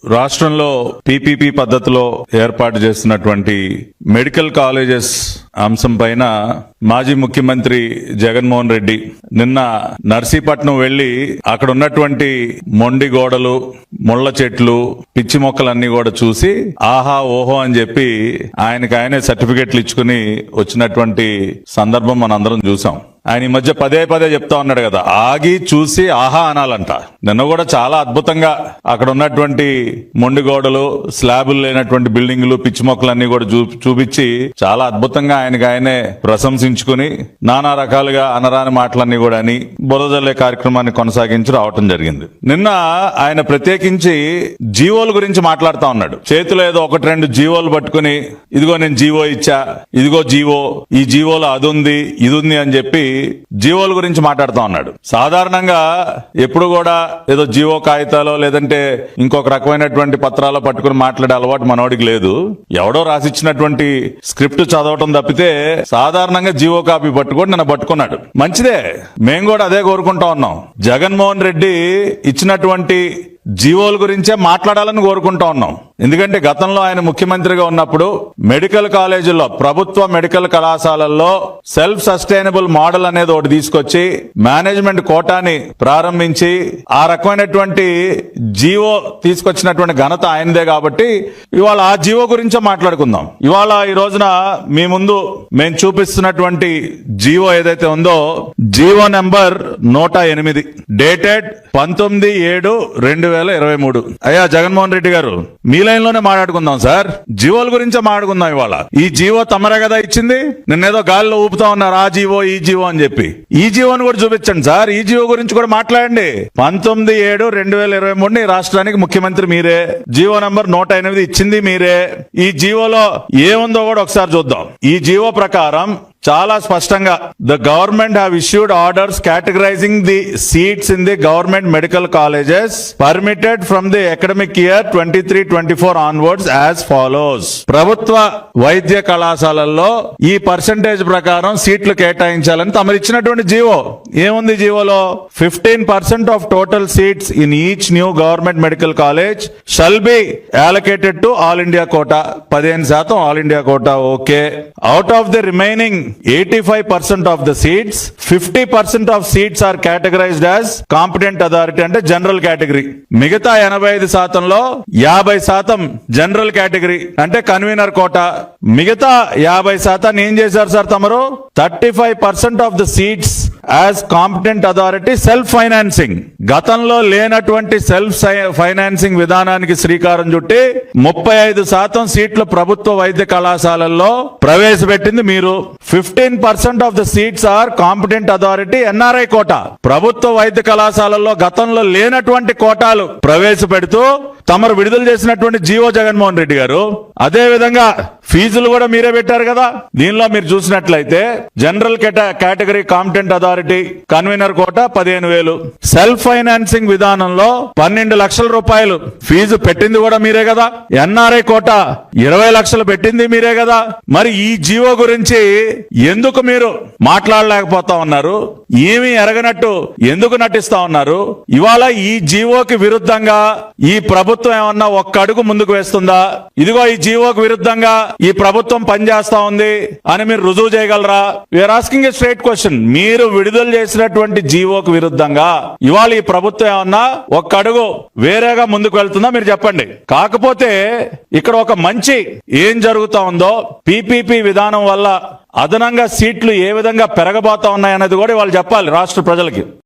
రాష్ట్రంలో పీపీపీ పద్ధతిలో ఏర్పాటు చేస్తున్నటువంటి మెడికల్ కాలేజెస్ అంశం పైన మాజీ ముఖ్యమంత్రి జగన్మోహన్ రెడ్డి నిన్న నర్సీపట్నం వెళ్లి అక్కడ ఉన్నటువంటి మొండి గోడలు, ముళ్ల చెట్లు, పిచ్చి మొక్కలన్నీ కూడా చూసి ఆహా ఓహో అని చెప్పి ఆయనకు సర్టిఫికెట్లు ఇచ్చుకుని వచ్చినటువంటి సందర్భం మనందరం చూసాం. ఆయన ఈ మధ్య పదే పదే చెప్తా ఉన్నాడు కదా, ఆగి చూసి ఆహా అనాలంట. నిన్న కూడా చాలా అద్భుతంగా అక్కడ ఉన్నటువంటి మొండి గోడలు, స్లాబులు లేనటువంటి బిల్డింగులు, పిచ్చి మొక్కలన్నీ కూడా చూపించి చాలా అద్భుతంగా ఆయనే ప్రశంసించుకుని నానా రకాలుగా అనరాని మాటలన్నీ కూడా అని బురదల్లే కార్యక్రమాన్ని కొనసాగించి రావటం జరిగింది. నిన్న ఆయన ప్రత్యేకించి జీవోల గురించి మాట్లాడుతా ఉన్నాడు. చేతిలో ఏదో ఒకటి రెండు జీవోలు పట్టుకుని ఇదిగో నేను జీవో ఇచ్చా, ఇదిగో జీవో, ఈ జీవోలో అది ఉంది ఇది ఉంది అని చెప్పి జీవోల గురించి మాట్లాడుతూ ఉన్నాడు. సాధారణంగా ఎప్పుడు కూడా ఏదో జీవో కాగితాలో లేదంటే ఇంకొక రకమైనటువంటి పత్రాలు పట్టుకుని మాట్లాడే అలవాటు మనోడికి లేదు. ఎవడో రాసిచ్చినటువంటి స్క్రిప్ట్ చదవటం తప్పితే సాధారణంగా జీవో కాపీ పట్టుకొని నన్ను పట్టుకున్నాడు. మంచిదే, మేము కూడా అదే కోరుకుంటా ఉన్నాం. జగన్మోహన్ రెడ్డి ఇచ్చినటువంటి జీవోల గురించే మాట్లాడాలని కోరుకుంటా ఉన్నాం. ఎందుకంటే గతంలో ఆయన ముఖ్యమంత్రిగా ఉన్నప్పుడు మెడికల్ కాలేజీల్లో, ప్రభుత్వ మెడికల్ కళాశాలల్లో సెల్ఫ్ సస్టైనబుల్ మోడల్ అనేది ఒకటి తీసుకొచ్చి మేనేజ్మెంట్ కోటాని ప్రారంభించి ఆ రకమైనటువంటి జీవో తీసుకొచ్చినటువంటి ఘనత ఆయనదే. కాబట్టి ఇవాళ ఆ జీవో గురించే మాట్లాడుకుందాం. ఇవాళ ఈ రోజున మీ ముందు మేము చూపిస్తున్నటువంటి జీవో ఏదైతే ఉందో, జీవో నెంబర్ 108 డేటెడ్ 19/7/2023. అయ్యా జగన్మోహన్ రెడ్డి గారు, మీ లైన్ లోనే మాట్లాడుకుందాం సార్. జీవోల గురించే మాట్లాడుకుందాం. ఇవాళ ఈ జీవో తమరే కదా ఇచ్చింది, నిన్నేదో గాలిలో ఊపుతా ఉన్నారు ఆ జీవో ఈ జీవో అని చెప్పి. ఈ జీవోని కూడా చూపించండి సార్, ఈ జీవో గురించి కూడా మాట్లాడండి. 19/7/2023 రాష్ట్రానికి ముఖ్యమంత్రి మీరే, జీవో నంబర్ 108 ఇచ్చింది మీరే. ఈ జీవోలో ఏముందో కూడా ఒకసారి చూద్దాం. ఈ జీవో ప్రకారం చాలా స్పష్టంగా the government have issued orders categorising the seats in the government medical colleges permitted from the academic year 23-24 onwards as follows. ప్రభుత్వ వైద్య కళాశాలల్లో ఈ పర్సెంటేజ్ ప్రకారం సీట్లు కేటాయించాలని తమరిచ్చినటువంటి జీవో. ఏముంది జీవోలో? 15% of total seats in each new government medical college shall be allocated to all India quota. 15% all India quota. Okay. Out of the remaining 85% of the seats, 50% of seats are categorized as competent authority అంటే general category. మిగతా 85%లో 50% general category అంటే convener quota. మిగతా 50% ఏం చేశారు sir తమరు? 35% of the seats as competent authority self financing. గతంలో లేనటువంటి self financing విధానానికి శ్రీకారం చుట్టి 35% సీట్లు ప్రభుత్వ వైద్య కళాశాలల్లో ప్రవేశపెట్టింది మీరు. 15% of the seats are competent authority NRI quota. ప్రభుత్వ వైద్య కళాశాలల్లో గతంలో లేనటువంటి కోటాలు ప్రవేశపెడుతూ తమరు విడుదల చేసినటువంటి జీవో జగన్మోహన్ రెడ్డి గారు. అదే విధంగా ఫీజులు కూడా మీరే పెట్టారు కదా. దీనిలో మీరు చూసినట్లయితే general category competent authority convener quota 15,000, self financing విధానంలో 12 లక్షల రూపాయలు ఫీజు పెట్టింది కూడా మీరే కదా. ఎన్ఆర్ఐ కోటా 20 లక్షలు పెట్టింది మీరే కదా. మరి ఈ జీవో గురించి ఎందుకు మీరు మాట్లాడలేకపోతా ఉన్నారు? ఏమీ ఎరగనట్టు ఎందుకు నటిస్తా ఉన్నారు? ఇవాళ ఈ జీవోకి విరుద్ధంగా ఈ ప్రభుత్వం ఏమన్నా ఒక్క అడుగు ముందుకు వేస్తుందా? ఇదిగో ఈ జీవోకి విరుద్ధంగా ఈ ప్రభుత్వం పనిచేస్తా ఉంది అని మీరు రుజువు చేయగలరా? We're asking a straight question. మీరు విడుదల చేసినటువంటి జీవోకి విరుద్ధంగా ఇవాళ ఈ ప్రభుత్వం ఏమన్నా ఒక్క అడుగు వేరేగా ముందుకు వెళ్తుందా? మీరు చెప్పండి. కాకపోతే ఇక్కడ ఒక మంచి ఏం జరుగుతా ఉందో, పీపీపీ విధానం వల్ల అదనంగా సీట్లు ఏ విధంగా పెరగబోతా ఉన్నాయన్నది కూడా వాళ్ళు చెప్పాలి రాష్ట్ర ప్రజలకి.